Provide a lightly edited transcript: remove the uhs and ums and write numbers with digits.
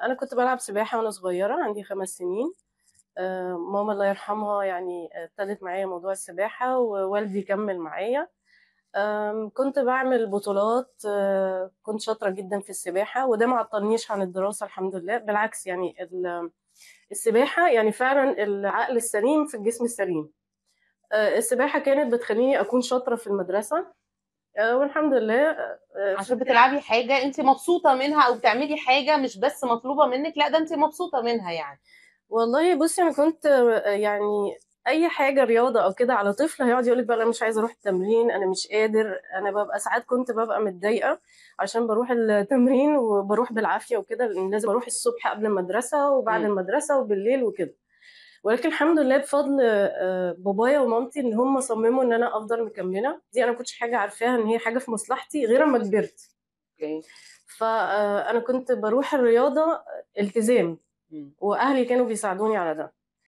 أنا كنت بالعب سباحة وأنا صغيرة، عندي 5 سنين. ماما الله يرحمها يعني ابتدت معايا موضوع السباحة، ووالدي كمّل معايا. كنت باعمل بطولات، كنت شاطرة جدًا في السباحة، وده ما عطّلنيش عن الدراسة الحمد لله، بالعكس يعني السباحة يعني فعلًا العقل السليم في الجسم السليم. السباحة كانت بتخلّيني أكون شاطرة في المدرسة، والحمد لله عشان بتلعبي حاجة أنتِ مبسوطة منها أو بتعملي حاجة مش بس مطلوبة منِّك، لأ ده أنتِ مبسوطة منها يعني. والله بُصّي أنا كنت يعني أي حاجة رياضة أو كده على طفل هيقعد يقول لِك بقى أنا مش عايز أروح التمرين، أنا مش قادر، أنا ساعات كنت بابقى متضايقة عشان باروح التمرين وباروح بالعافية وكده، لإن لازم أروح الصبح قبل المدرسة وبعد إمم. المدرسة وبالليل وكده. ولكن الحمد لله بفضل بابايا ومامتي إن هم صمموا إن أنا أفضل مكمّلة، دي أنا ما كنتش حاجة عارفاها إن هي حاجة في مصلحتي غير أمّا كبرت. أوكي. أنا كنت باروح الرياضة التزام، إمم. وأهلي كانوا بيساعدوني على ده.